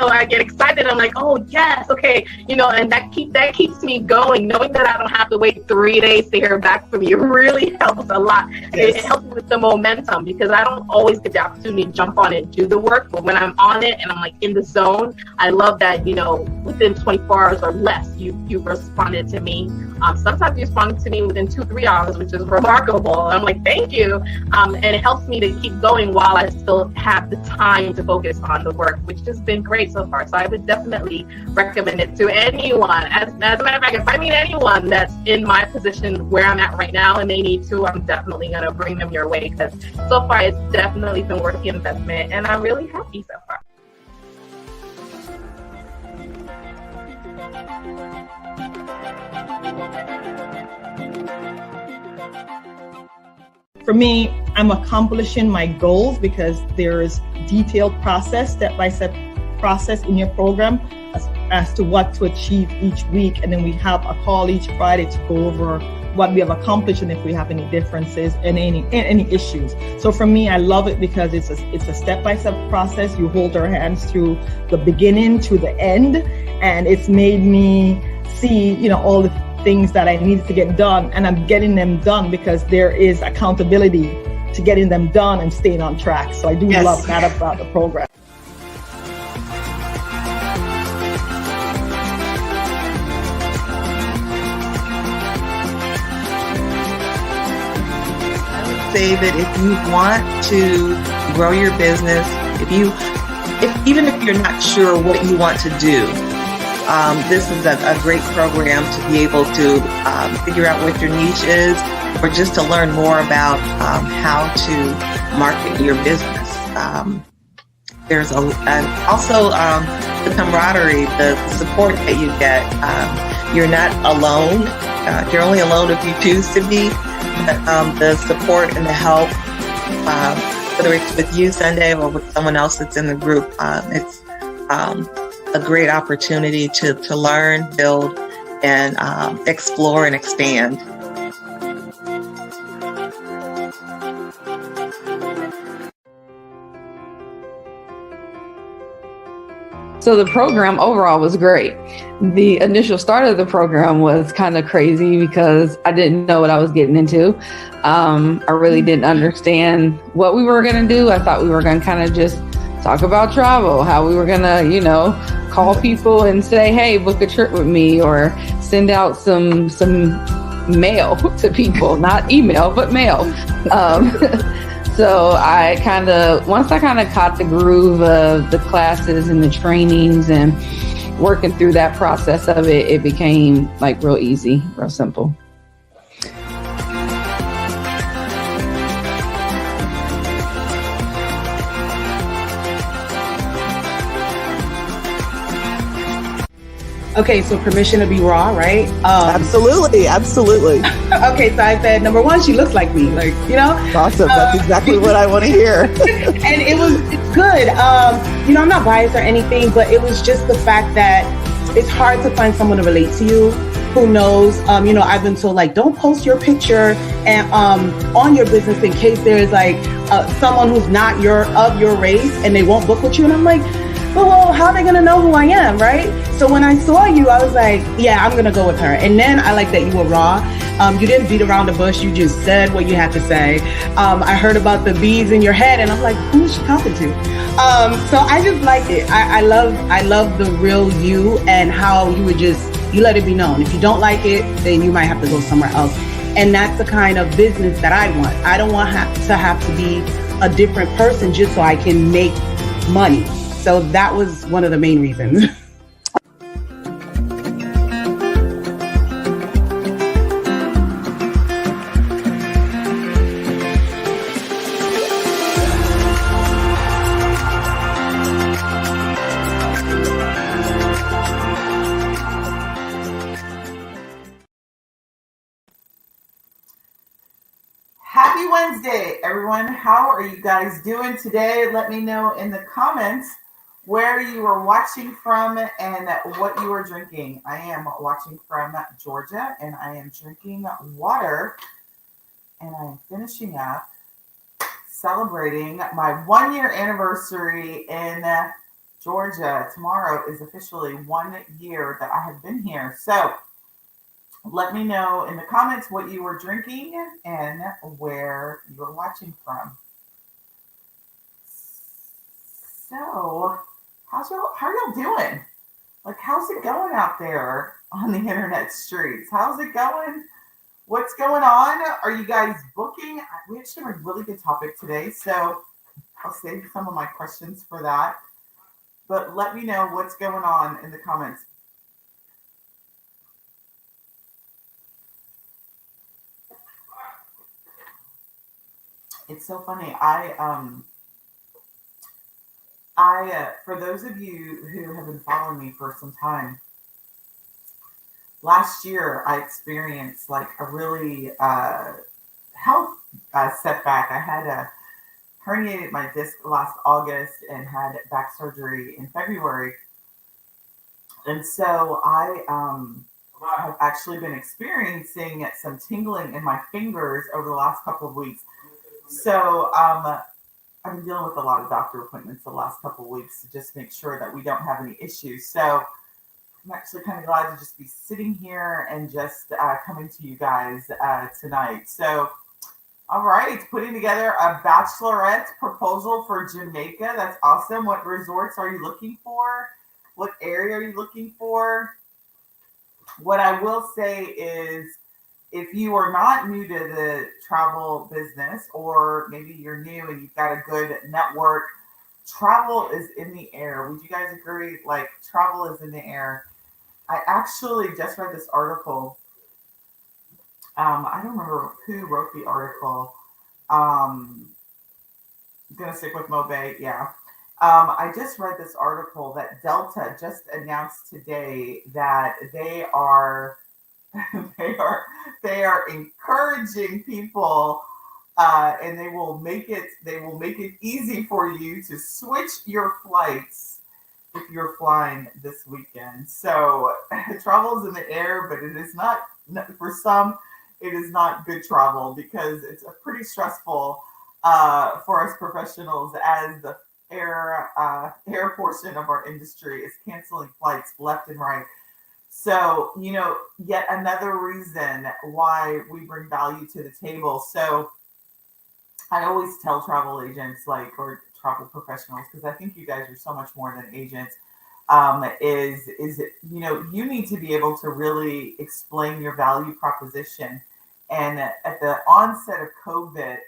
so I get excited. I'm like, oh yes, okay, and that keeps me going, knowing that I don't have to wait 3 days to hear back from you really helps a lot. Yes. It helps with the momentum, because I don't always get the opportunity to jump on and do the work, but when I'm on it and I'm like in the zone, I love that, within 24 hours or less, you responded to me. Sometimes you responded to me within 2-3 hours, which is remarkable. I'm like, thank you. And it helps me to keep going while I still have the time to focus on the work, which has been great so far. So I would definitely recommend it to anyone. As a matter of fact, if I meet anyone that's in my position where I'm at right now and they need to, I'm definitely going to bring them your way, because so far it's definitely been worth the investment, and I'm really happy so far. For me, I'm accomplishing my goals because there's detailed process, step-by-step process in your program as to what to achieve each week. And then we have a call each Friday to go over what we have accomplished and if we have any differences and any issues. So for me, I love it because it's a step-by-step process. You hold our hands through the beginning to the end, and it's made me see, all the things that I needed to get done, and I'm getting them done because there is accountability to getting them done and staying on track. So I do love that about the program. I would say that if you want to grow your business, even if you're not sure what you want to do, this is a great program to be able to figure out what your niche is, or just to learn more about how to market your business. There's also the camaraderie, the support that you get. You're not alone. You're only alone if you choose to be. But the support and the help, whether it's with you, Sunday, or with someone else that's in the group, it's a great opportunity to learn, build, and explore and expand. So the program overall was great. The initial start of the program was kind of crazy because I didn't know what I was getting into. I really didn't understand what we were going to do. I thought we were going to kind of just talk about travel, how we were going to, call people and say, hey, book a trip with me, or send out some mail to people, not email, but mail. So once I kind of caught the groove of the classes and the trainings and working through that process of it, it became like real easy, real simple. Okay, so permission to be raw, right? Absolutely. Okay, so I said, number one, she looks like me, Awesome. That's exactly what I want to hear. And it's good. I'm not biased or anything, but it was just the fact that it's hard to find someone to relate to you who knows. I've been told, don't post your picture and on your business in case there's someone who's not of your race and they won't book with you. And I'm like, well, how are they going to know who I am, right? So when I saw you, I was like, yeah, I'm going to go with her. And then I like that you were raw. You didn't beat around the bush. You just said what you had to say. I heard about the bees in your head, and I'm like, who is she talking to? So I just liked it. I love the real you and how you let it be known. If you don't like it, then you might have to go somewhere else. And that's the kind of business that I want. I don't want to have to be a different person just so I can make money. So that was one of the main reasons. Happy Wednesday, everyone. How are you guys doing today? Let me know in the comments where you are watching from and what you are drinking. I am watching from Georgia, and I am drinking water, and I am finishing up celebrating my 1-year anniversary in Georgia. Tomorrow is officially 1 year that I have been here. So let me know in the comments what you were drinking and where you were watching from. So, how are y'all doing? Like, how's it going out there on the internet streets? How's it going? What's going on? Are you guys booking? We actually have a really good topic today, so I'll save some of my questions for that. But let me know what's going on in the comments. It's so funny. For those of you who have been following me for some time, last year I experienced like a really health setback. I had herniated my disc last August and had back surgery in February. And so I have actually been experiencing some tingling in my fingers over the last couple of weeks. So I've been dealing with a lot of doctor appointments the last couple of weeks to just make sure that we don't have any issues. So I'm actually kind of glad to just be sitting here and just coming to you guys tonight. So, all right, putting together a bachelorette proposal for Jamaica. That's awesome. What resorts are you looking for? What area are you looking for? What I will say is, if you are not new to the travel business, or maybe you're new and you've got a good network, travel is in the air. Would you guys agree? Like, travel is in the air. I actually just read this article. I don't remember who wrote the article. I'm going to stick with Mobay. Yeah. I just read this article that Delta just announced today that they are encouraging people, and they will make it easy for you to switch your flights if you're flying this weekend. So travel is in the air, but it is not, for some, it is not good travel, because it's a pretty stressful for us professionals, as the air portion of our industry is canceling flights left and right. So, yet another reason why we bring value to the table. So I always tell travel agents, or travel professionals, because I think you guys are so much more than agents, you need to be able to really explain your value proposition. And at the onset of COVID,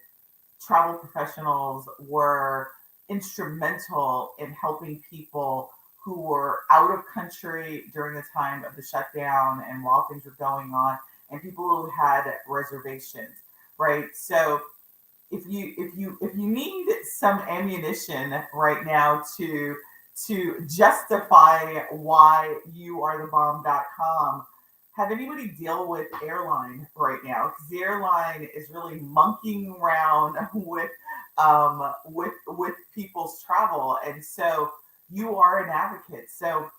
travel professionals were instrumental in helping people who were out of country during the time of the shutdown and while things were going on, and people who had reservations, right? So if you need some ammunition right now to justify why you are the bomb.com, have anybody deal with airline right now? Because the airline is really monkeying around with people's travel, and so you are an advocate. So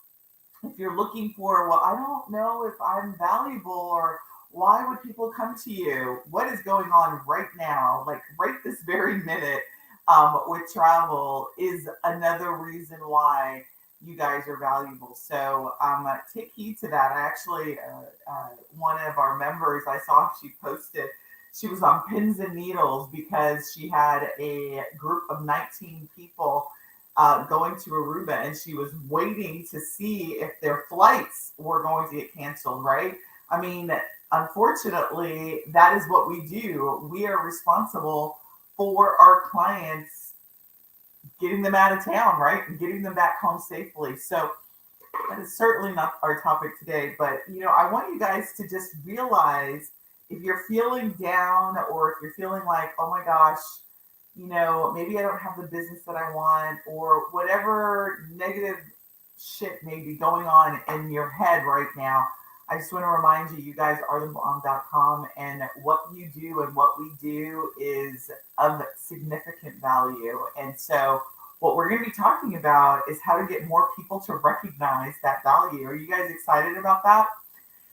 if you're looking for, well, I don't know if I'm valuable, or why would people come to you? What is going on right now, like right this very minute, with travel, is another reason why you guys are valuable. So take heed to that. I actually, one of our members, I saw she posted, she was on pins and needles because she had a group of 19 people going to Aruba, and she was waiting to see if their flights were going to get canceled, right? I mean, unfortunately, that is what we do. We are responsible for our clients, getting them out of town, right? And getting them back home safely. So that is certainly not our topic today, but I want you guys to just realize, if you're feeling down, or if you're feeling like, oh my gosh, maybe I don't have the business that I want, or whatever negative shit may be going on in your head right now, I just want to remind you, you guys are the bomb.com, and what you do and what we do is of significant value. And so what we're going to be talking about is how to get more people to recognize that value. Are you guys excited about that?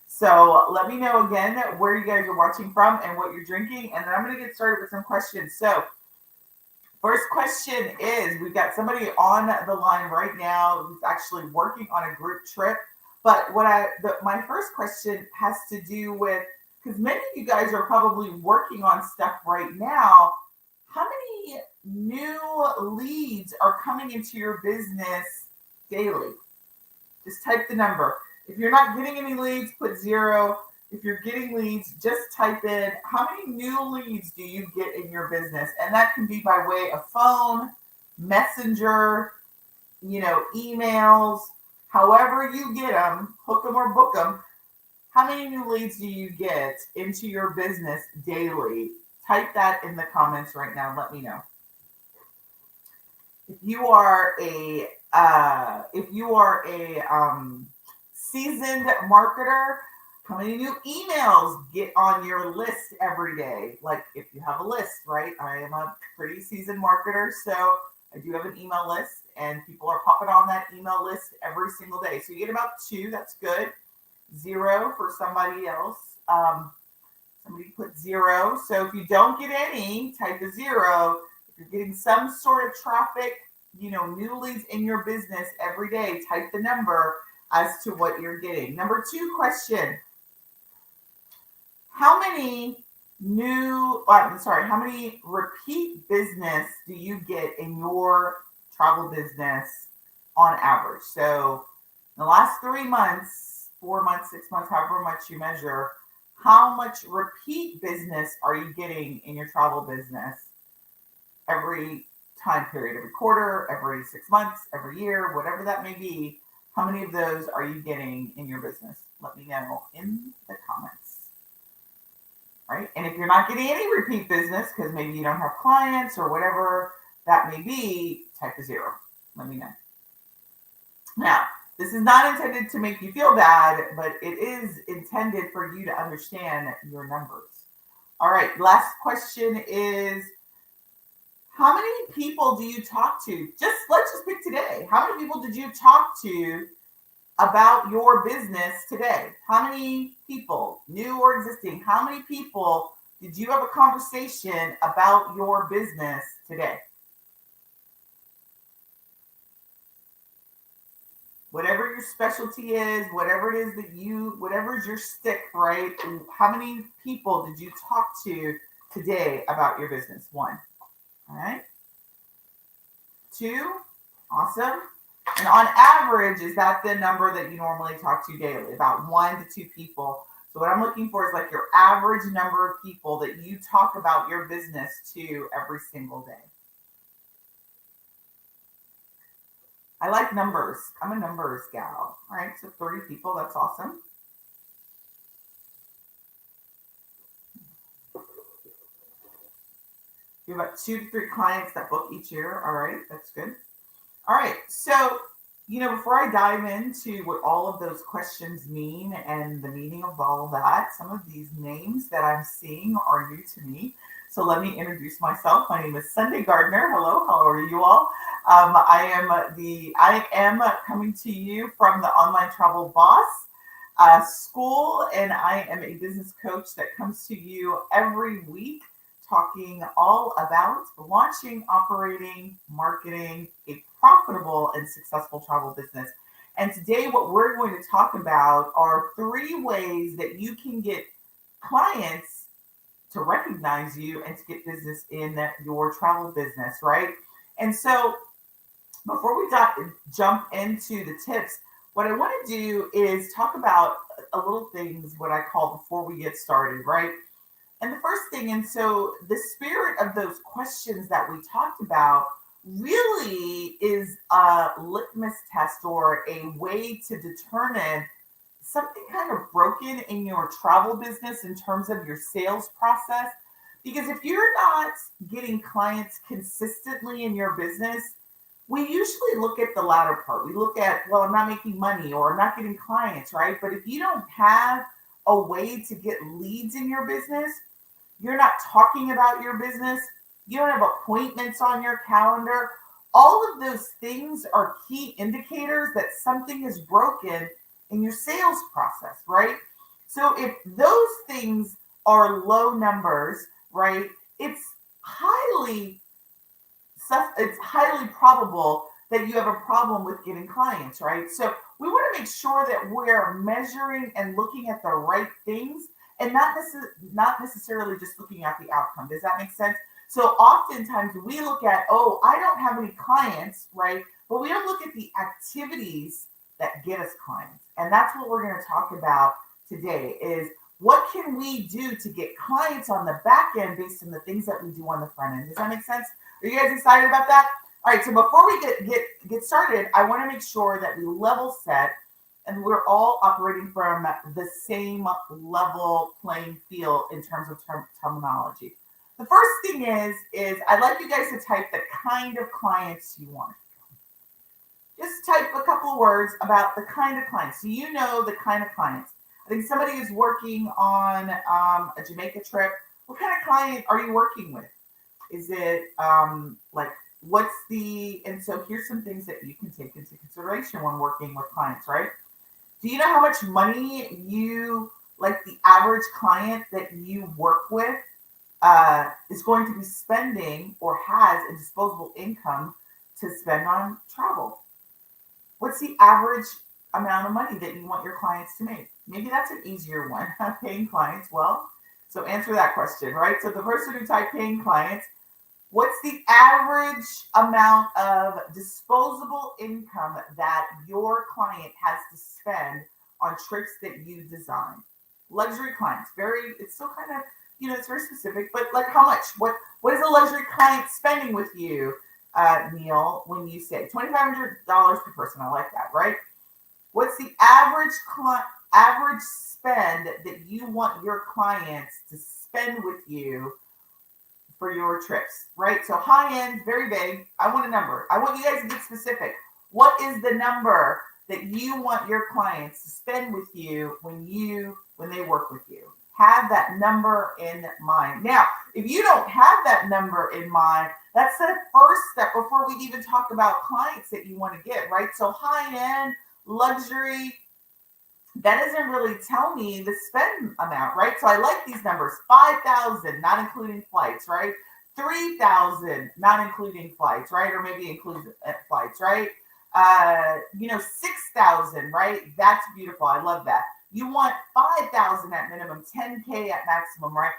So let me know again where you guys are watching from and what you're drinking, and then I'm going to get started with some questions. So First question is, we've got somebody on the line right now who's actually working on a group trip. But my first question has to do with, because many of you guys are probably working on stuff right now. How many new leads are coming into your business daily? Just type the number. If you're not getting any leads, put 0. If you're getting leads, just type in how many new leads do you get in your business? And that can be by way of phone, messenger, emails, however you get them, hook them or book them. How many new leads do you get into your business daily? Type that in the comments right now. Let me know. If you are a seasoned marketer, how many new emails get on your list every day? Like if you have a list, right? I am a pretty seasoned marketer, so I do have an email list, and people are popping on that email list every single day. So you get about 2. That's good. 0 for somebody else. Somebody put 0. So if you don't get any, type a 0. If you're getting some sort of traffic, new leads in your business every day, type the number as to what you're getting. Number 2 question. How many repeat business do you get in your travel business on average? So in the last 3 months, 4 months, 6 months, however much you measure, how much repeat business are you getting in your travel business every time period, every quarter, every 6 months, every year, whatever that may be? How many of those are you getting in your business? Let me know in the comments. Right? And if you're not getting any repeat business because maybe you don't have clients or whatever that may be, type a 0. Let me know. Now, this is not intended to make you feel bad, but it is intended for you to understand your numbers. All right, last question is, how many people do you talk to? Let's just pick today. How many people did you talk to about your business today? How many people, new or existing, how many people did you have a conversation about your business today? Whatever your specialty is, whatever it is whatever is your stick, right? How many people did you talk to today about your business? 1. All right. 2. Awesome. And on average, is that the number that you normally talk to daily? About 1 to 2 people. So what I'm looking for is like your average number of people that you talk about your business to every single day. I like numbers. I'm a numbers gal. All right, so 30 people. That's awesome. You have about 2 to 3 clients that book each year. All right, that's good. All right, so, before I dive into what all of those questions mean and the meaning of all of that, some of these names that I'm seeing are new to me. So let me introduce myself. My name is Sunday Gardner. Hello, how are you all? I am coming to you from the Online Travel Boss School, and I am a business coach that comes to you every week talking all about launching, operating, marketing a profitable and successful travel business. And today what we're going to talk about are 3 ways that you can get clients to recognize you and to get business in your travel business, right? And so before we jump into the tips, what I want to do is talk about a little things, what I call before we get started, right? And the first thing, and so the spirit of those questions that we talked about really is a litmus test or a way to determine something kind of broken in your travel business in terms of your sales process. Because if you're not getting clients consistently in your business, we usually look at the latter part. We look at, well, I'm not making money or I'm not getting clients, right? But if you don't have a way to get leads in your business, you're not talking about your business, you don't have appointments on your calendar, all of those things are key indicators that something is broken in your sales process, right? So if those things are low numbers, right, it's highly it's highly probable that you have a problem with getting clients, right? So we want to make sure that we're measuring and looking at the right things and not necessarily just looking at the outcome. Does that make sense? So oftentimes we look at, oh, I don't have any clients, right? But we don't look at the activities that get us clients. And that's what we're going to talk about today is what can we do to get clients on the back end based on the things that we do on the front end? Does that make sense? Are you guys excited about that? All right, so before we get started, I want to make sure that we level set and we're all operating from the same level playing field in terms of terminology. The first thing is I'd like you guys to type the kind of clients you want. Just type a couple of words about the kind of clients. So you know the kind of clients. I think somebody is working on a Jamaica trip. What kind of client are you working with? Is it like what's the, and so here's some things that you can take into consideration when working with clients, right? Do you know how much money you, like the average client that you work with is going to be spending or has a disposable income to spend on travel? What's the average amount of money that you want your clients to make? Maybe that's an easier one, paying clients. Well, so answer that question, right? So the person who typed paying clients, what's the average amount of disposable income that your client has to spend on trips that you design? Luxury clients, it's still kind of, it's very specific, but like how much? What is a luxury client spending with you, Neil, when you say $2,500 per person? I like that, right? What's the average spend that you want your clients to spend with you for your trips, right? So high end, very big. I want a number. I want you guys to get specific. What is the number that you want your clients to spend with you when they work with you? Have that number in mind. Now, if you don't have that number in mind, that's the first step before we even talk about clients that you want to get, right? So high end, luxury, that doesn't really tell me the spend amount, right? So I like these numbers. 5,000, not including flights, right? 3,000, not including flights, right? Or maybe include flights, right? 6,000, right? That's beautiful. I love that. You want 5,000 at minimum, 10K at maximum, right?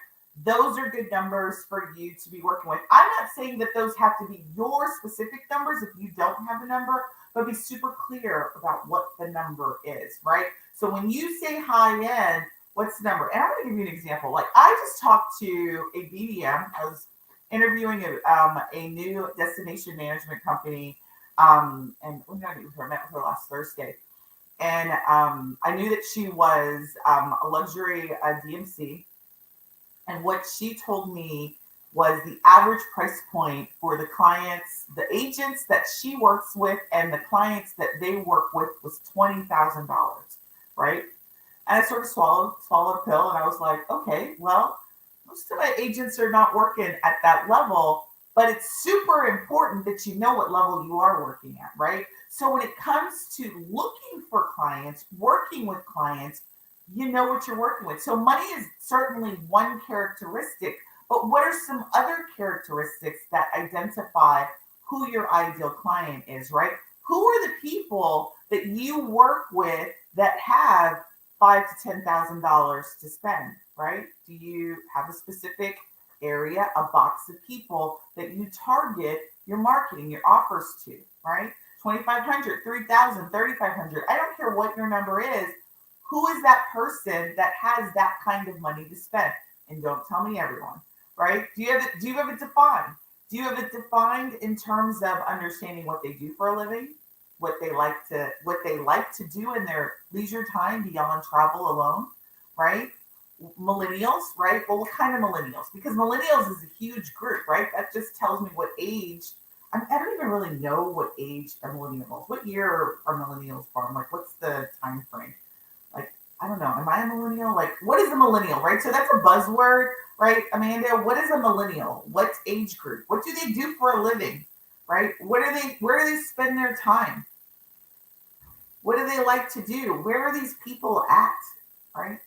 Those are good numbers for you to be working with. I'm not saying that those have to be your specific numbers if you don't have a number, but be super clear about what the number is, right? So when you say high end, what's the number? And I'm going to give you an example. Like I just talked to a BDM. I was interviewing a new destination management company, and we met with her last Thursday. And I knew that she was a luxury DMC. And what she told me was the average price point for the clients, the agents that she works with and the clients that they work with was $20,000, right? And I sort of swallowed a pill and I was like, okay, well, most of my agents are not working at that level, but it's super important that you know what level you are working at, right? So when it comes to looking for clients, working with clients, you know what you're working with. So money is certainly one characteristic, but what are some other characteristics that identify who your ideal client is, right? Who are the people that you work with that have $5,000 to $10,000 to spend, right? Do you have a specific area, a box of people that you target your marketing, your offers to, right? 2,500, 3,000, 3,500. I don't care what your number is. Who is that person that has that kind of money to spend? And don't tell me everyone, right? Do you have it defined? Do you have it defined in terms of understanding what they do for a living, what they like to do in their leisure time beyond travel alone, right? Millennials, right? Well, what kind of millennials? Because millennials is a huge group, right? That just tells me what age. I don't even really know what age are millennials. What year are millennials born? Like, what's the time frame? Like, I don't know. Am I a millennial? Like, what is a millennial, right? So that's a buzzword, right? Amanda, what is a millennial? What age group? What do they do for a living, right? Where do they spend their time? What do they like to do? Where are these people at, right?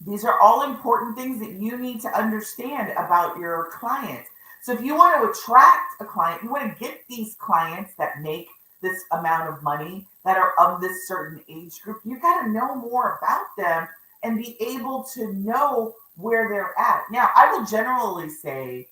These are all important things that you need to understand about your clients. So if you want to attract a client, you want to get these clients that make this amount of money that are of this certain age group, you got to know more about them and be able to know where they're at. Now, I will generally say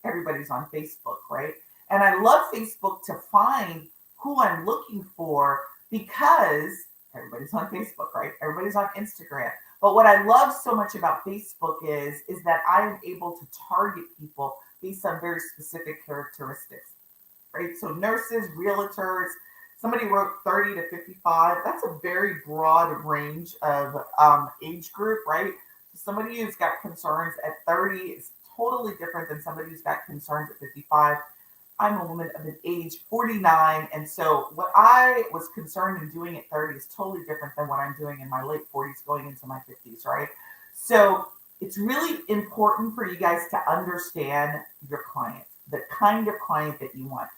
everybody's on Facebook, right? And I love Facebook to find who I'm looking for because everybody's on Facebook, right? Everybody's on Instagram. But what I love so much about Facebook is that I am able to target people based on very specific characteristics, right? So nurses, realtors, somebody wrote 30 to 55. That's a very broad range of age group, right? So somebody who's got concerns at 30 is totally different than somebody who's got concerns at 55. I'm a woman of an age 49. And so what I was concerned in doing at 30 is totally different than what I'm doing in my late 40s going into my 50s, right? So it's really important for you guys to understand your client, the kind of client that you want.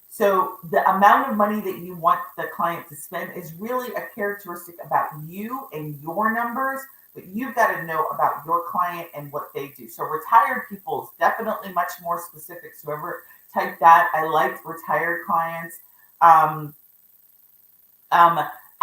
So the amount of money that you want the client to spend is really a characteristic about you and your numbers, but you've got to know about your client and what they do. So retired people is definitely much more specific. So whoever typed that, I liked retired clients.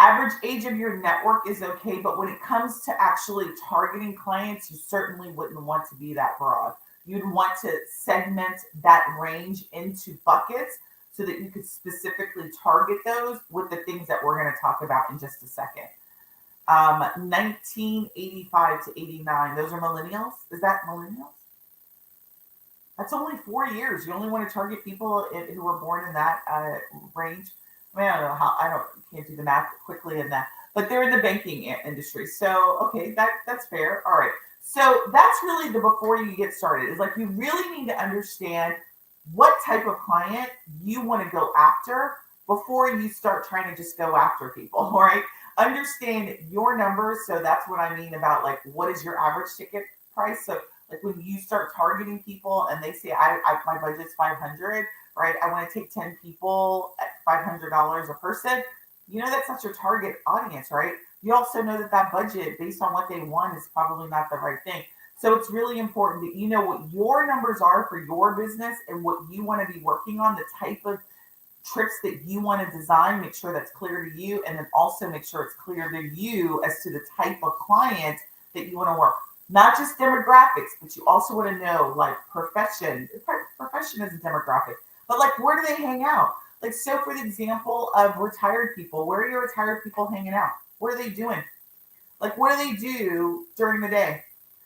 Average age of your network is okay, but when it comes to actually targeting clients, you certainly wouldn't want to be that broad. You'd want to segment that range into buckets so that you could specifically target those with the things that we're going to talk about in just a second. 1985 to 89, those are millennials. Is that millennials? That's only 4 years. You only want to target people who were born in that range. I mean, I don't know how, can't do the math quickly in that, but they're in the banking industry. So, okay, that's fair. All right. So that's really the before you get started. Is like you really need to understand what type of client you want to go after before you start trying to just go after people. All right. Understand your numbers. So that's what I mean about like, what is your average ticket price? So like when you start targeting people and they say, my budget's 500, right? I want to take 10 people at $500 a person. You know, that's not your target audience, right? You also know that budget based on what they want is probably not the right thing. So it's really important that you know what your numbers are for your business and what you want to be working on, the type of trips that you want to design, make sure that's clear to you, and then also make sure it's clear to you as to the type of client that you want to work. Not just demographics, but you also want to know like profession. Profession is a demographic, but like where do they hang out? Like, so for the example of retired people, where are your retired people hanging out? What are they doing? Like, what do they do during the day?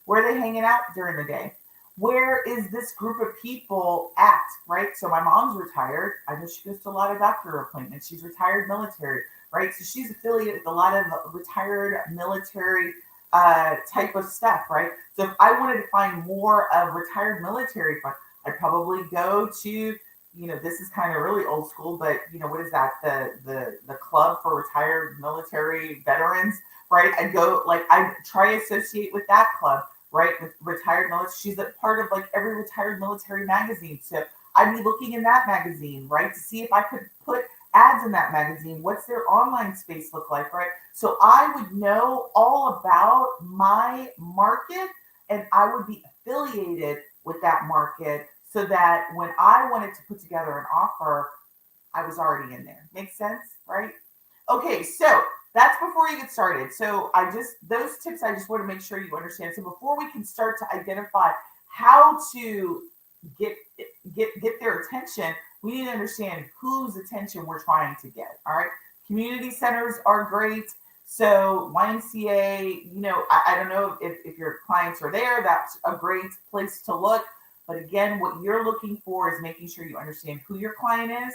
Where are they hanging out during the day? Where is this group of people at, right? So my mom's retired. I know she goes to a lot of doctor appointments. She's retired military, right? So she's affiliated with a lot of retired military type of stuff, right? So if I wanted to find more of retired military, I'd probably go to, this is kind of really old school, but what is that? The club for retired military veterans, right? I try to associate with that club, right? With retired military. She's a part of like every retired military magazine. So I'd be looking in that magazine, right? To see if I could put ads in that magazine. What's their online space look like, right? So I would know all about my market and I would be affiliated with that market so that when I wanted to put together an offer, I was already in there. Makes sense, right? Okay, so that's before you get started. So those tips I just want to make sure you understand. So before we can start to identify how to get their attention, we need to understand whose attention we're trying to get. All right. Community centers are great. So YMCA, I don't know if your clients are there, that's a great place to look. But again, what you're looking for is making sure you understand who your client is,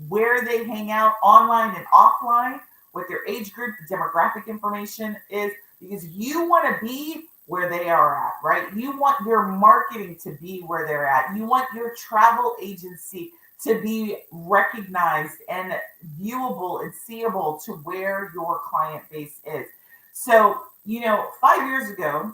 where they hang out online and offline, what their age group, the demographic information is, because you want to be where they are at, right? You want your marketing to be where they're at. You want your travel agency to be recognized and viewable and seeable to where your client base is. So, 5 years ago,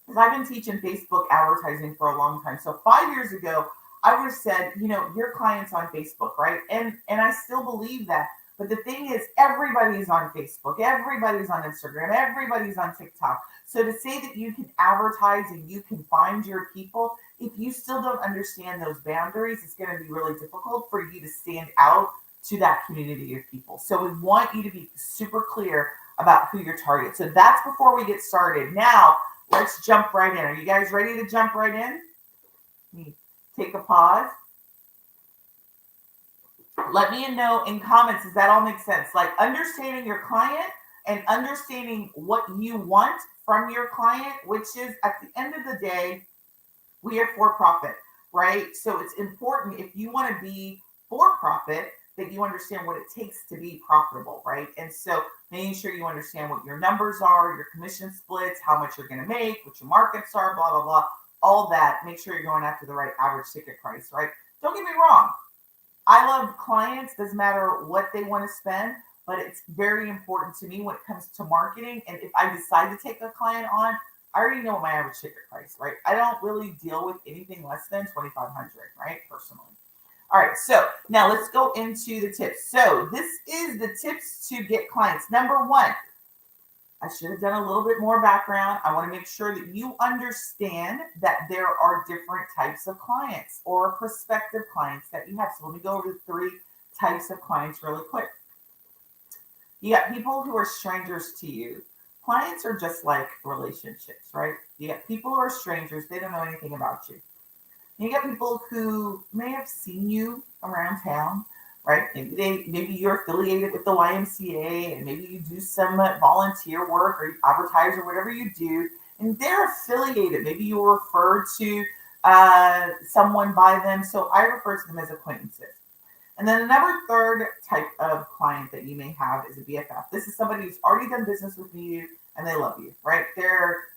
because I've been teaching Facebook advertising for a long time. So 5 years ago, I would have said, your client's on Facebook, right? And I still believe that. But the thing is, everybody's on Facebook, everybody's on Instagram, everybody's on TikTok. So to say that you can advertise and you can find your people, if you still don't understand those boundaries, it's going to be really difficult for you to stand out to that community of people. So we want you to be super clear about who your target. So that's before we get started. Now, let's jump right in. Are you guys ready to jump right in? Let me take a pause. Let me know in comments, does that all make sense? Like understanding your client and understanding what you want from your client, which is at the end of the day, we are for profit, right? So it's important if you want to be for profit that you understand what it takes to be profitable, right? And so making sure you understand what your numbers are, your commission splits, how much you're going to make, what your markets are, blah, blah, blah, all that. Make sure you're going after the right average ticket price, right? Don't get me wrong. I love clients, doesn't matter what they want to spend, but it's very important to me when it comes to marketing. And if I decide to take a client on, I already know what my average ticket price, right? I don't really deal with anything less than $2,500, right? Personally. All right, so now let's go into the tips. So this is the tips to get clients. Number one, I should have done a little bit more background. I want to make sure that you understand that there are different types of clients or prospective clients that you have. So let me go over the 3 types of clients really quick. You got people who are strangers to you. Clients are just like relationships, right? You got people who are strangers. They don't know anything about you. You got people who may have seen you around town, right? Maybe you're affiliated with the YMCA and maybe you do some volunteer work or you advertise or whatever you do, and they're affiliated. Maybe you were referred to someone by them. So I refer to them as acquaintances. And then another third type of client that you may have is a BFF. This is somebody who's already done business with you and they love you, right?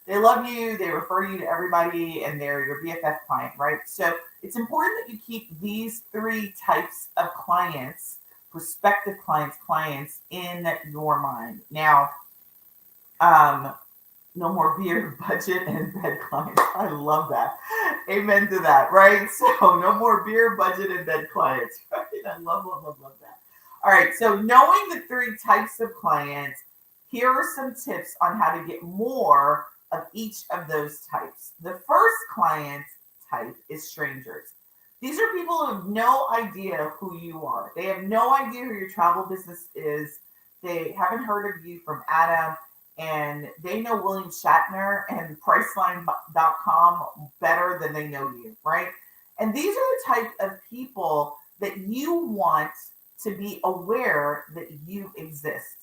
They love you, they refer you to everybody, and they're your BFF client, right? So it's important that you keep these 3 types of clients, prospective clients in your mind. Now, no more beer, budget, and bed clients. I love that. Amen to that, right? So no more beer, budget, and bed clients, right? I love that. All right, so knowing the 3 types of clients, here are some tips on how to get more of each of those types. The first client type is strangers. These are people who have no idea who you are. They have no idea who your travel business is. They haven't heard of you from Adam, and they know William Shatner and Priceline.com better than they know you, right? And these are the type of people that you want to be aware that you exist,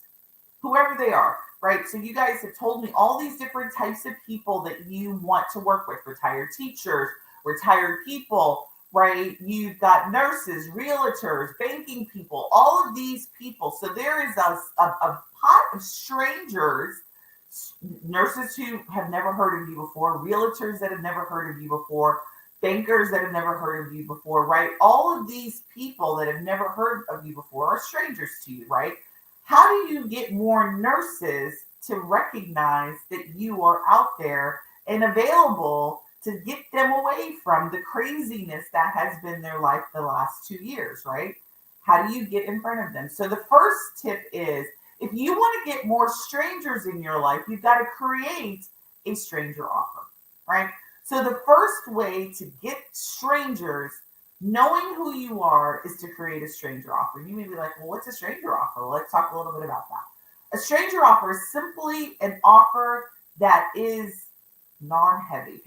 whoever they are, right? So you guys have told me all these different types of people that you want to work with: retired teachers, retired people, right? You've got nurses, realtors, banking people, all of these people. So there is a pot of strangers, nurses who have never heard of you before, realtors that have never heard of you before, bankers that have never heard of you before, right? All of these people that have never heard of you before are strangers to you, right? How do you get more nurses to recognize that you are out there and available to get them away from the craziness that has been their life the last 2 years, right? How do you get in front of them? So the first tip is, if you want to get more strangers in your life, you've got to create a stranger offer, right? So the first way to get strangers, knowing who you are, is to create a stranger offer. You may be like, well, what's a stranger offer? Well, let's talk a little bit about that. A stranger offer is simply an offer that is non-heavy,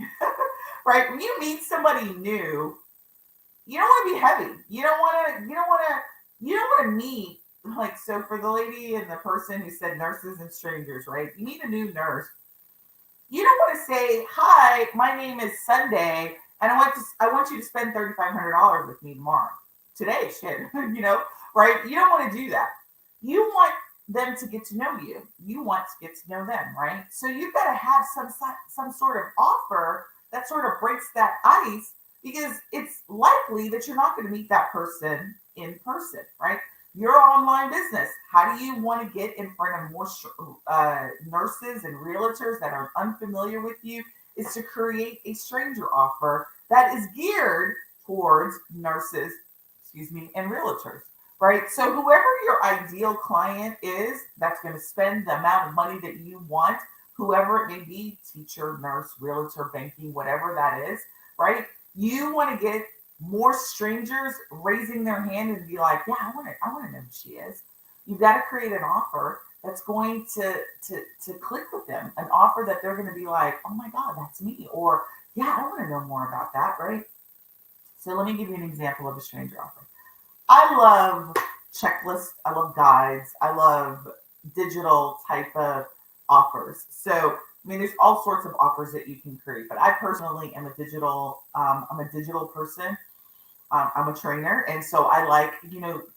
right? When you meet somebody new, you don't want to be heavy. You don't want to meet, like, so for the lady and the person who said nurses and strangers, right? You meet a new nurse. You don't want to say, hi, my name is Sunday, and I want you to spend $3,500 with me tomorrow. Today, shit, right? You don't want to do that. You want them to get to know you. You want to get to know them, right? So you've got to have some sort of offer that sort of breaks that ice, because it's likely that you're not going to meet that person in person, right? Your online business, how do you want to get in front of more nurses and realtors that are unfamiliar with you? Is to create a stranger offer that is geared towards nurses, and realtors. right? So whoever your ideal client is that's going to spend the amount of money that you want, whoever it may be, teacher, nurse, realtor, banking, whatever that is, right? You want to get more strangers raising their hand and be like, yeah, I want to know who she is. You've got to create an offer that's going to click with them, an offer that they're going to be like, oh my God, that's me. Or yeah, I want to know more about that, right? So let me give you an example of a stranger offer. I love checklists. I love guides. I love digital type of offers. So, I mean, there's all sorts of offers that you can create, but I personally am I'm a digital person. I'm a trainer. And so I like,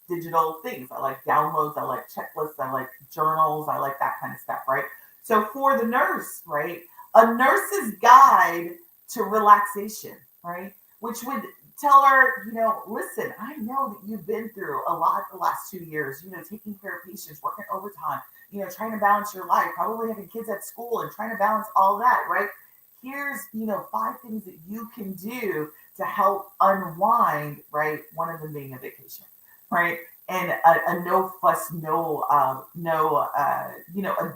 digital things. I like downloads. I like checklists. I like journals. I like that kind of stuff, right? So for the nurse, right, a nurse's guide to relaxation, right, which would tell her, listen, I know that you've been through a lot the last 2 years, taking care of patients, working overtime, trying to balance your life, probably having kids at school and trying to balance all that, right? Here's, 5 things that you can do to help unwind, right? One of them being a vacation, right? And a no fuss, a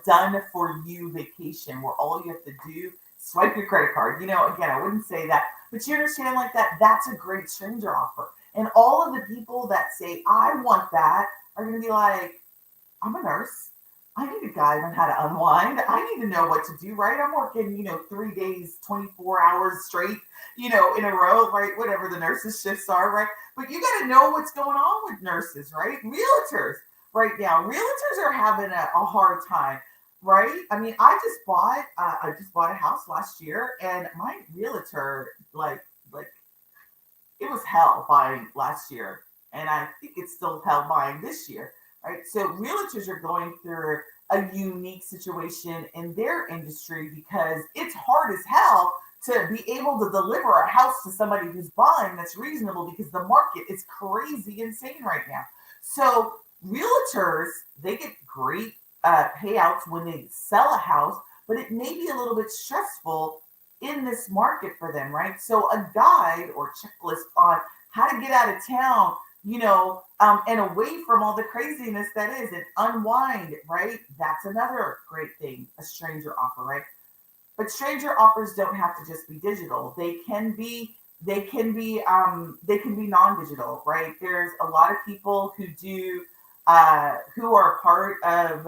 done for you vacation where all you have to do, swipe your credit card. Again, I wouldn't say that, but you understand like that, that's a great stranger offer. And all of the people that say, I want that are going to be like, I'm a nurse. I need a guide on how to unwind. I need to know what to do, right? I'm working, 3 days, 24 hours straight, in a row, right? Whatever the nurses' shifts are, right? But you got to know what's going on with nurses, right? Realtors right now. Realtors are having a hard time, right? I mean, I just bought a house last year, and my realtor, like it was hell buying last year, and I think it's still hell buying this year. Right. So realtors are going through a unique situation in their industry because it's hard as hell to be able to deliver a house to somebody who's buying that's reasonable because the market is crazy insane right now. So realtors, they get great payouts when they sell a house, but it may be a little bit stressful in this market for them, right? So a guide or checklist on how to get out of town, and away from all the craziness that is, and unwind, right? That's another great thing, a stranger offer, right? But stranger offers don't have to just be digital. They can be non-digital, right? There's a lot of people who are part of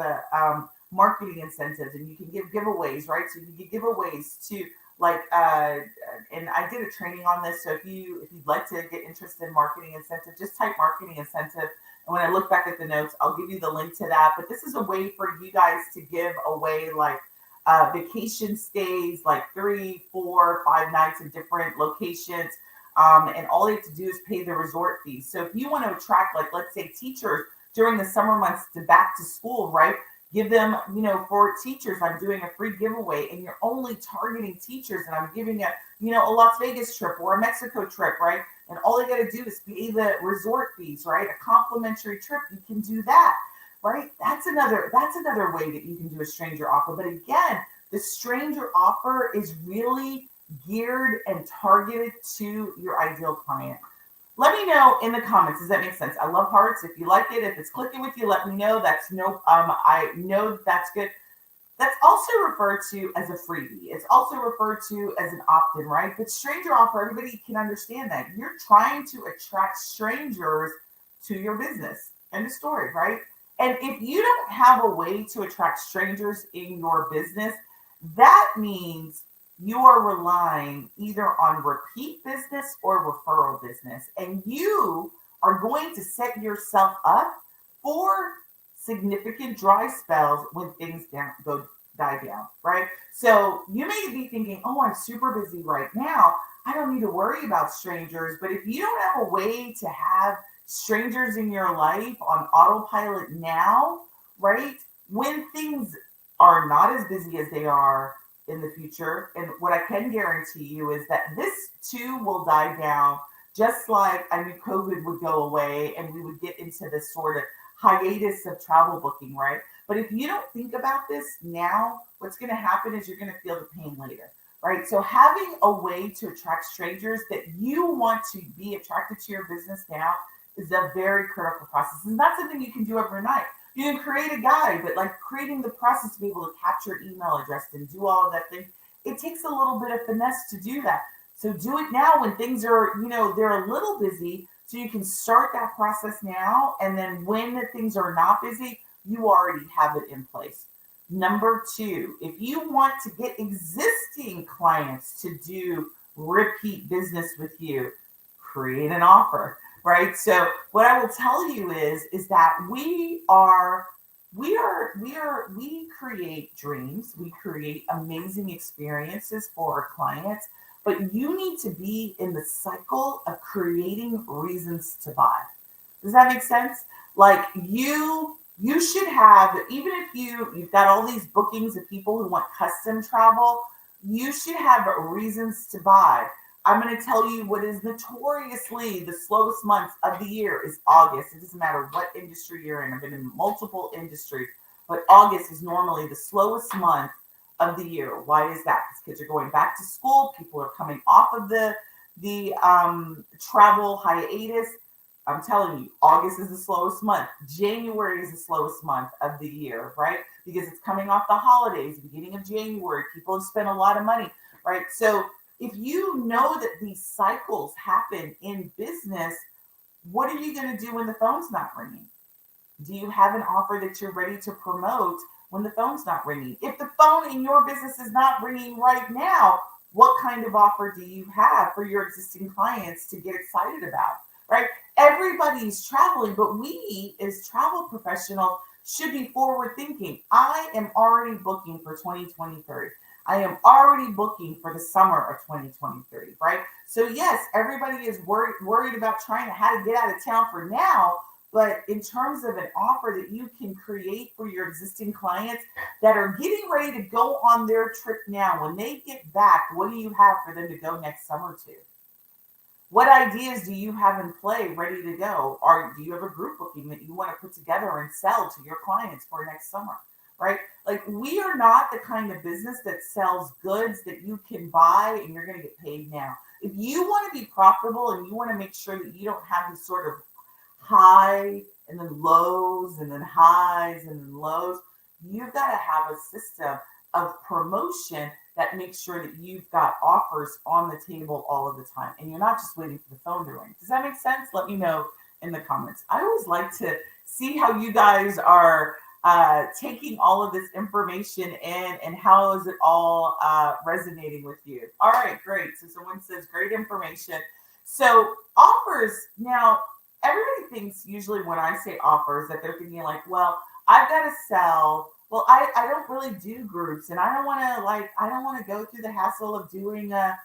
marketing incentives, and you can give giveaways, right? So you can give giveaways to and I did a training on this. So if you'd like to get interested in marketing incentive, just type marketing incentive. And when I look back at the notes, I'll give you the link to that. But this is a way for you guys to give away vacation stays, like 3, 4, 5 nights in different locations. And all you have to do is pay the resort fees. So if you want to attract, let's say teachers during the summer months to back to school, right? Give them, for teachers, I'm doing a free giveaway, and you're only targeting teachers, and I'm giving a Las Vegas trip or a Mexico trip, right? And all you got to do is pay the resort fees, right? A complimentary trip, you can do that, right? That's another way that you can do a stranger offer. But again, the stranger offer is really geared and targeted to your ideal client. Let me know in the comments. Does that make sense? I love hearts. If you like it, if it's clicking with you, let me know. That's I know that's good. That's also referred to as a freebie. It's also referred to as an opt-in, right? But stranger offer, everybody can understand that. You're trying to attract strangers to your business. End of story, right? And if you don't have a way to attract strangers in your business, that means you are relying either on repeat business or referral business, and you are going to set yourself up for significant dry spells when things die down, right? So you may be thinking, oh, I'm super busy right now. I don't need to worry about strangers. But if you don't have a way to have strangers in your life on autopilot now, right? When things are not as busy as they are in the future, and what I can guarantee you is that this too will die down, just like I knew COVID would go away and we would get into this sort of hiatus of travel booking, right? But if you don't think about this now, what's going to happen is you're going to feel the pain later, right? So having a way to attract strangers that you want to be attracted to your business now is a very critical process. And that's something you can do overnight. You can create a guide, but like creating the process to be able to capture email address and do all of that thing, it takes a little bit of finesse to do that. So do it now when things are, they're a little busy, so you can start that process now. And then when the things are not busy, you already have it in place. Number two, if you want to get existing clients to do repeat business with you, create an offer, right? So what I will tell you is that we create dreams, we create amazing experiences for our clients, but you need to be in the cycle of creating reasons to buy. Does that make sense? Like you should have, even if you've got all these bookings of people who want custom travel, you should have reasons to buy. I'm going to tell you what is notoriously the slowest month of the year is August. It doesn't matter what industry you're in. I've been in multiple industries, but August is normally the slowest month of the year. Why is that? Because kids are going back to school. People are coming off of the travel hiatus. I'm telling you, August is the slowest month. January is the slowest month of the year, right? Because it's coming off the holidays, beginning of January. People have spent a lot of money, right? So if you know that these cycles happen in business, what are you going to do when the phone's not ringing? Do you have an offer that you're ready to promote when the phone's not ringing? If the phone in your business is not ringing right now, what kind of offer do you have for your existing clients to get excited about, right? Everybody's traveling, but we as travel professionals should be forward thinking. I am already booking for 2023. I am already booking for the summer of 2023, right? So yes, everybody is worried about trying to how to get out of town for now, but in terms of an offer that you can create for your existing clients that are getting ready to go on their trip now, when they get back, what do you have for them to go next summer to? What ideas do you have in play ready to go? Or do you have a group booking that you want to put together and sell to your clients for next summer, right? Like we are not the kind of business that sells goods that you can buy and you're going to get paid now. If you want to be profitable and you want to make sure that you don't have these sort of high and then lows and then highs and then lows, you've got to have a system of promotion that makes sure that you've got offers on the table all of the time and you're not just waiting for the phone to ring. Does that make sense? Let me know in the comments. I always like to see how you guys are taking all of this information in and how is it all resonating with you. All right, great. So someone says great information. So offers, now everybody thinks usually when I say offers that they're thinking like, well, I've got to sell. Well, I don't really do groups and I don't want to go through the hassle of doing a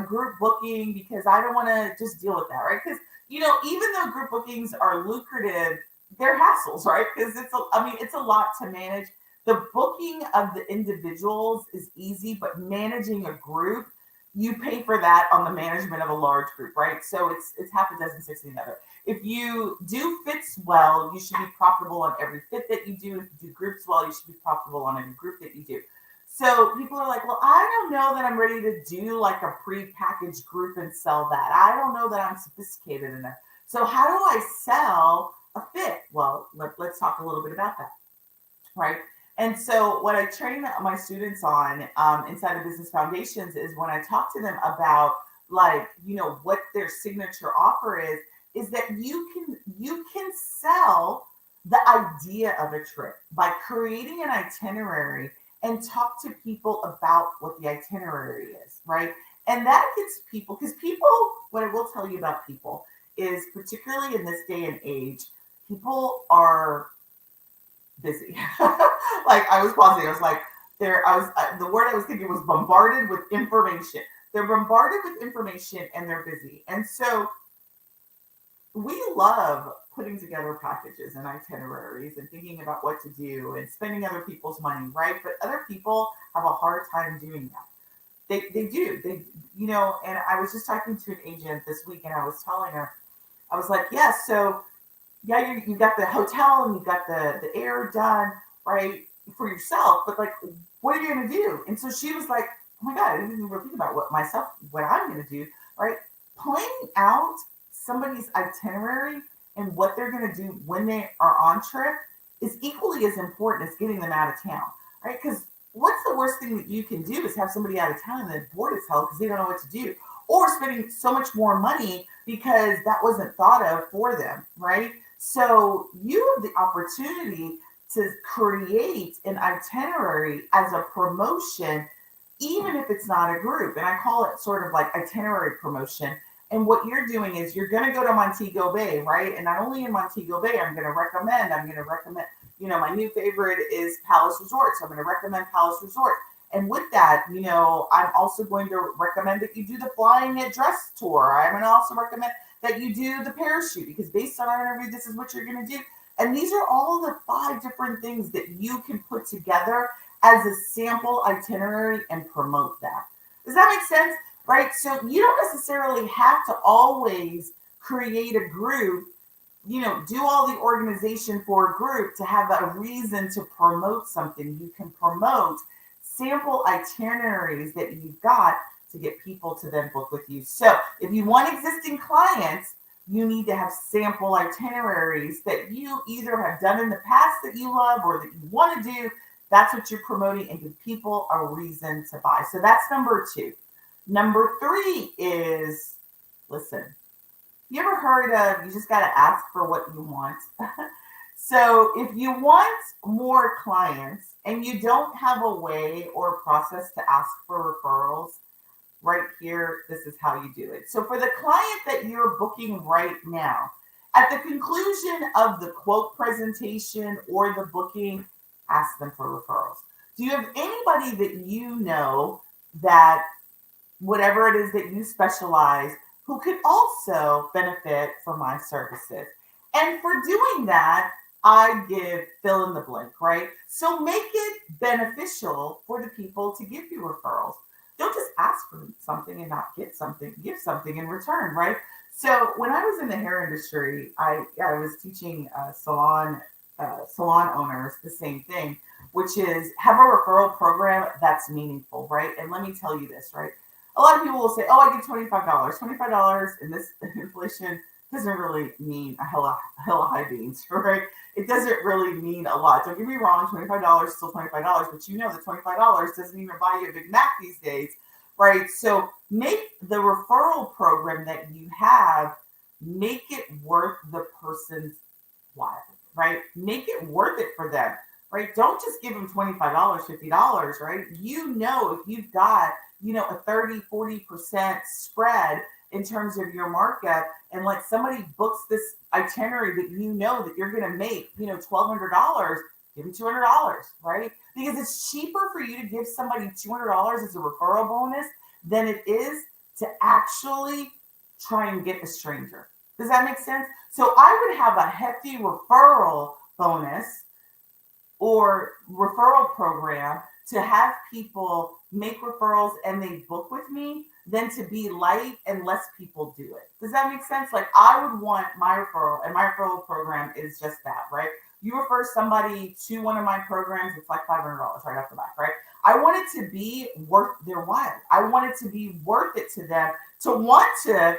group booking because I don't want to just deal with that, right? Because, even though group bookings are lucrative, they're hassles, right? Because it's a lot to manage. The booking of the individuals is easy, but managing a group, you pay for that on the management of a large group, right? So it's half a dozen, 6 the other. If you do fits well, you should be profitable on every fit that you do. If you do groups well, you should be profitable on every group that you do. So people are like, well, I don't know that I'm ready to do like a pre-packaged group and sell that. I don't know that I'm sophisticated enough. So how do I sell a fit? Well, let's talk a little bit about that, right? And so what I train my students on inside of Business Foundations is when I talk to them about what their signature offer is that you can sell the idea of a trip by creating an itinerary and talk to people about what the itinerary is, right? And that gets people, because what I will tell you about people is, particularly in this day and age, people are busy. Like I was pausing. I was like, the word I was thinking was bombarded with information. They're bombarded with information and they're busy. And so we love putting together packages and itineraries and thinking about what to do and spending other people's money, right? But other people have a hard time doing that. They do. And I was just talking to an agent this week and I was telling her, I was like, yes, so yeah, you got the hotel and you got the air done, right, for yourself, but like, what are you going to do? And so she was like, oh my God, I didn't even think about what I'm going to do, right? Planning out somebody's itinerary and what they're going to do when they are on trip is equally as important as getting them out of town, right? Because what's the worst thing that you can do is have somebody out of town and then bored as hell because they don't know what to do, or spending so much more money because that wasn't thought of for them, right? So you have the opportunity to create an itinerary as a promotion, even if it's not a group. And I call it sort of like itinerary promotion. And what you're doing is you're going to go to Montego Bay, right? And not only in Montego Bay, I'm going to recommend, my new favorite is Palace Resort. So I'm going to recommend Palace Resort. And with that, I'm also going to recommend that you do the flying at dress tour. I'm going to also recommend that you do the parachute, because based on our interview, this is what you're going to do. And these are all the 5 different things that you can put together as a sample itinerary and promote that. Does that make sense? Right? So you don't necessarily have to always create a group, do all the organization for a group to have a reason to promote something. You can promote sample itineraries that you've got to get people to then book with you. So if you want existing clients, you need to have sample itineraries that you either have done in the past that you love or that you want to do. That's what you're promoting, and give people a reason to buy. So that's number 2. Number 3 is, listen, you ever heard of, you just got to ask for what you want? So if you want more clients and you don't have a way or a process to ask for referrals, right here, this is how you do it. So for the client that you're booking right now, at the conclusion of the quote presentation or the booking, ask them for referrals. Do you have anybody that you know that whatever it is that you specialize, who could also benefit from my services? And for doing that, I give fill in the blank, right? So make it beneficial for the people to give you referrals. Don't just ask for something and not get something, give something in return, right? So when I was in the hair industry, I was teaching salon owners the same thing, which is have a referral program that's meaningful, right? And let me tell you this, right? A lot of people will say, oh, I get $25. $25 in this inflation doesn't really mean a hell of high beans, right? It doesn't really mean a lot. Don't get me wrong, $25 is still $25, but the $25 doesn't even buy you a Big Mac these days, right? So make the referral program that you have, make it worth the person's while, right? Make it worth it for them, right? Don't just give them $25, $50, right? If you've got, a 30, 40% spread in terms of your markup, and like somebody books this itinerary that that you're going to make, $1,200, give them $200, right? Because it's cheaper for you to give somebody $200 as a referral bonus than it is to actually try and get a stranger. Does that make sense? So I would have a hefty referral bonus or referral program to have people make referrals and they book with me than to be light and less people do it. Does that make sense? Like I would want my referral, and my referral program is just that, right? You refer somebody to one of my programs, it's like $500 right off the bat, right? I want it to be worth their while. I want it to be worth it to them to want to,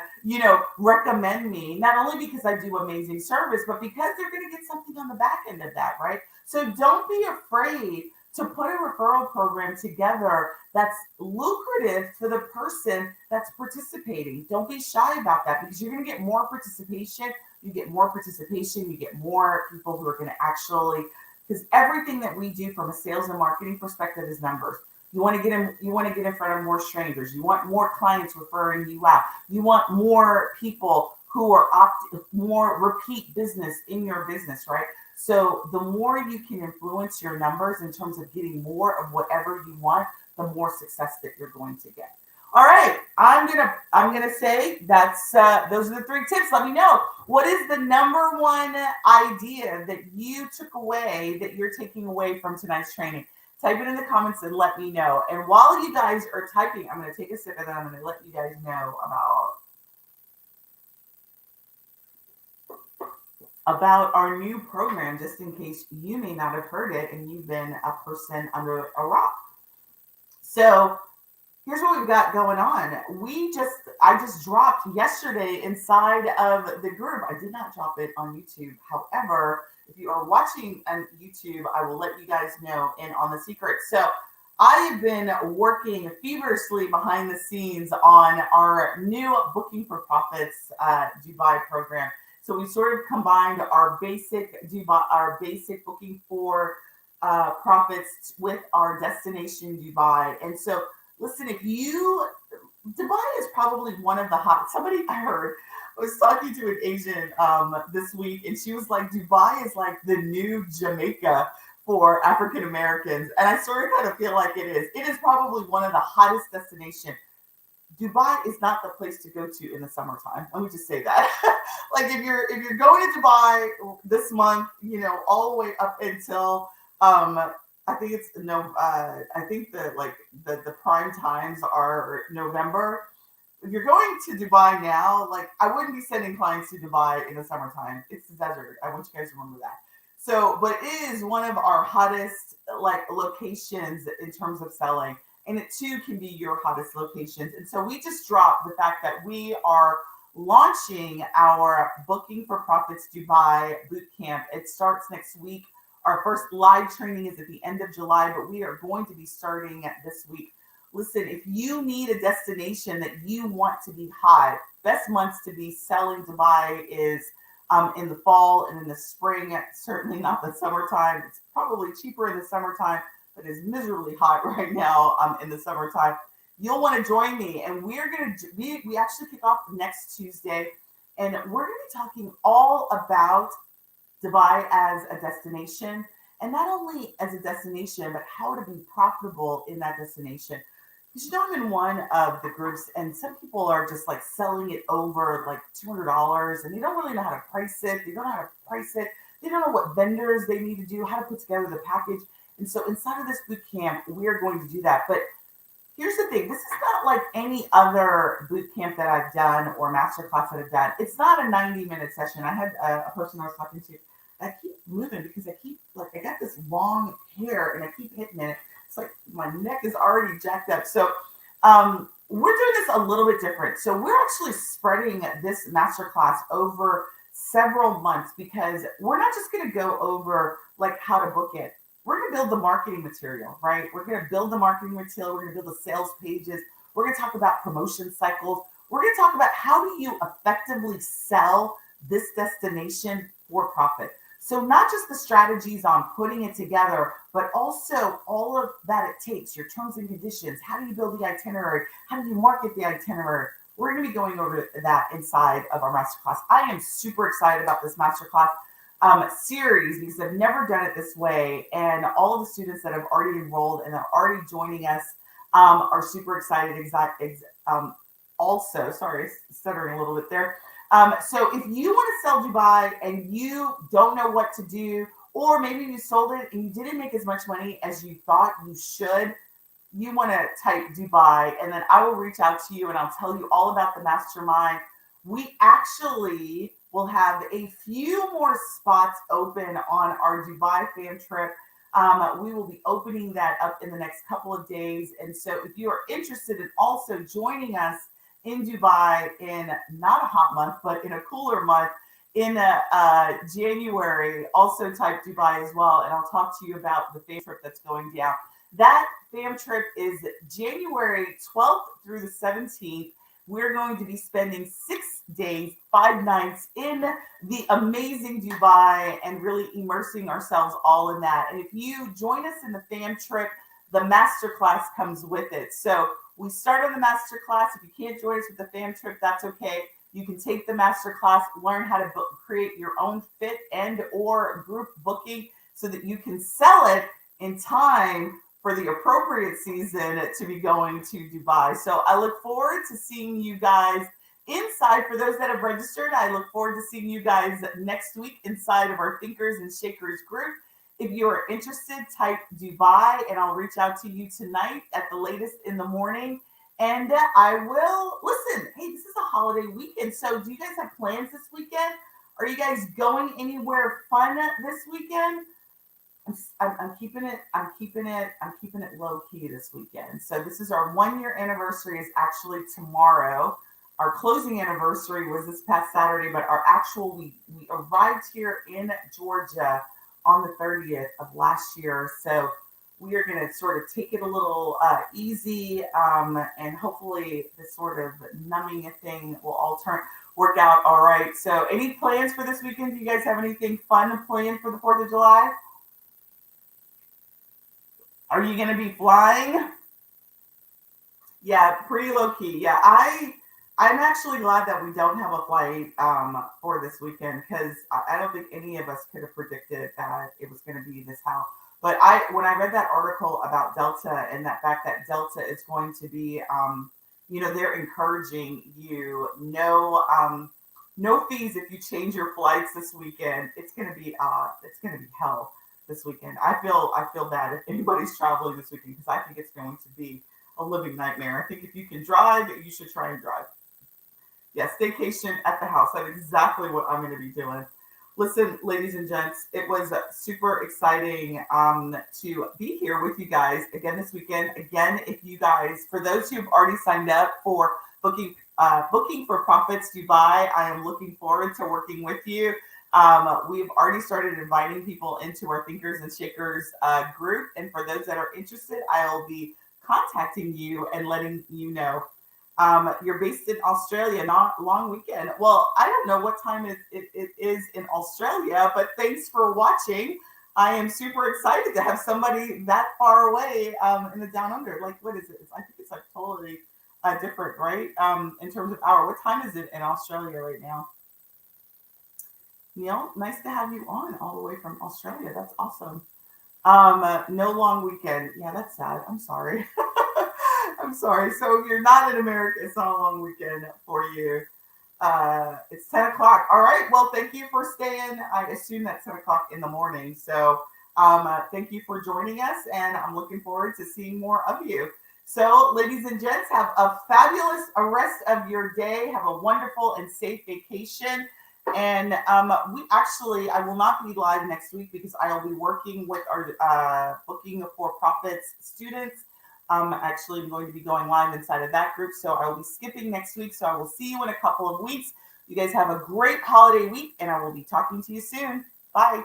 recommend me, not only because I do amazing service, but because they're going to get something on the back end of that, right? So don't be afraid to put a referral program together that's lucrative for the person that's participating. Don't be shy about that, because you're going to get more participation. You get more participation, you get more people who are going to actually, because everything that we do from a sales and marketing perspective is numbers. You want to get in front of more strangers. You want more clients referring you out. You want more people who are more repeat business in your business, right? So the more you can influence your numbers in terms of getting more of whatever you want, the more success that you're going to get. All right, I'm gonna say that's those are the 3 tips. Let me know, what is the number 1 idea that you took away, that you're taking away from tonight's training? Type it in the comments and let me know. And while you guys are typing, I'm gonna take a sip and then I'm gonna let you guys know about our new program, just in case you may not have heard it and you've been a person under a rock. So here's what we've got going on. I just dropped yesterday inside of the group. I did not drop it on YouTube. However, if you are watching on YouTube, I will let you guys know in on the secret. So I have been working feverishly behind the scenes on our new Booking for Profits Dubai program. So we sort of combined our basic booking for profits with our destination Dubai. And so listen, Dubai is probably one of the somebody I heard, I was talking to an Asian this week, and she was like, Dubai is like the new Jamaica for African Americans. And I sort of kind of feel like it is. It is probably one of the hottest destinations. Dubai is not the place to go to in the summertime. Let me just say that. Like if you're going to Dubai this month, all the way up until I think it's I think the prime times are November. If you're going to Dubai now, like I wouldn't be sending clients to Dubai in the summertime. It's the desert. I want you guys to remember that. So, but it is one of our hottest locations in terms of selling, and it too can be your hottest locations. And so we just dropped the fact that we are launching our Booking for Profits Dubai Bootcamp. It starts next week. Our first live training is at the end of July, but we are going to be starting this week. Listen, if you need a destination that you want to be hot, best months to be selling Dubai is in the fall and in the spring, certainly not the summertime. It's probably cheaper in the summertime, but it's miserably hot right now in the summertime. You'll want to join me, and we actually kick off next Tuesday, and we're going to be talking all about Dubai as a destination, and not only as a destination, but how to be profitable in that destination. Because I'm in one of the groups, and some people are just like selling it over like $200, and they don't really know how to price it. They don't know how to price it. They don't know what vendors they need to do, how to put together the package. And so inside of this boot camp, we are going to do that. But here's the thing. This is not like any other boot camp that I've done or masterclass that I've done. It's not a 90-minute session. I had a person I was talking to. I keep moving because I got this long hair and I keep hitting it. It's like my neck is already jacked up. So we're doing this a little bit different. So we're actually spreading this masterclass over several months, because we're not just going to go over like how to book it. We're going to build the marketing material, right? We're going to build the marketing material. We're going to build the sales pages. We're going to talk about promotion cycles. We're going to talk about how do you effectively sell this destination for profit. So not just the strategies on putting it together, but also all of that it takes, your terms and conditions. How do you build the itinerary? How do you market the itinerary? We're going to be going over that inside of our masterclass. I am super excited about this masterclass series because I've never done it this way. And all of the students that have already enrolled and are already joining us are super excited. Also, sorry, stuttering a little bit there. So if you want to sell Dubai and you don't know what to do, or maybe you sold it and you didn't make as much money as you thought you should, you want to type Dubai, and then I will reach out to you and I'll tell you all about the mastermind. We actually will have a few more spots open on our Dubai fam trip. We will be opening that up in the next couple of days. And so if you are interested in also joining us in Dubai in not a hot month, but in a cooler month, in January, also type Dubai as well. And I'll talk to you about the fam trip that's going down. That fam trip is January 12th through the 17th. We're going to be spending 6 days, 5 nights in the amazing Dubai and really immersing ourselves all in that. And if you join us in the fam trip, the masterclass comes with it. So we start on the masterclass. If you can't join us with the fam trip, that's okay. You can take the masterclass, learn how to create your own fit and or group booking so that you can sell it in time for the appropriate season to be going to Dubai. So I look forward to seeing you guys inside. For those that have registered, I look forward to seeing you guys next week inside of our Thinkers and Shakers group. If you are interested, type Dubai and I'll reach out to you tonight at the latest in the morning. And I will listen. Hey, this is a holiday weekend. So do you guys have plans this weekend? Are you guys going anywhere fun this weekend? I'm keeping it low key this weekend. So this is our 1 year anniversary is actually tomorrow. Our closing anniversary was this past Saturday, but our actual we arrived here in Georgia on the 30th of last year. So we are going to sort of take it a little easy, and hopefully this sort of numbing thing will all work out all right. So any plans for this weekend? Do you guys have anything fun planned for the 4th of July? Are you going to be flying? Yeah, pretty low key. Yeah, I'm actually glad that we don't have a flight for this weekend, because I don't think any of us could have predicted that it was going to be this how. But when I read that article about Delta and that fact that Delta is going to be, they're encouraging you no fees if you change your flights this weekend. It's going to be hell this weekend. I feel bad if anybody's traveling this weekend, because I think it's going to be a living nightmare. I think if you can drive, you should try and drive. Yeah, staycation at the house. That's exactly what I'm going to be doing. Listen, ladies and gents, it was super exciting to be here with you guys again this weekend. Again, if you guys, for those who've already signed up for booking for Profits Dubai, I am looking forward to working with you. We've already started inviting people into our Thinkers and Shakers group. And for those that are interested, I'll be contacting you and letting you know. You're based in Australia, not long weekend. Well, I don't know what time it is in Australia, but thanks for watching. I am super excited to have somebody that far away in the down under. Like, what is it? I think it's like totally different, right? In terms of hour. What time is it in Australia right now? Neil, nice to have you on all the way from Australia. That's awesome. No long weekend. Yeah, that's sad. I'm sorry. I'm sorry. So if you're not in America, it's not a long weekend for you. It's 10 o'clock. All right. Well, thank you for staying. I assume that's 10 o'clock in the morning. So thank you for joining us, and I'm looking forward to seeing more of you. So, ladies and gents, have a fabulous rest of your day. Have a wonderful and safe vacation. And I will not be live next week because I'll be working with our Booking for Profits students. Actually, I'm going to be going live inside of that group. So I will be skipping next week. So I will see you in a couple of weeks. You guys have a great holiday week, and I will be talking to you soon. Bye.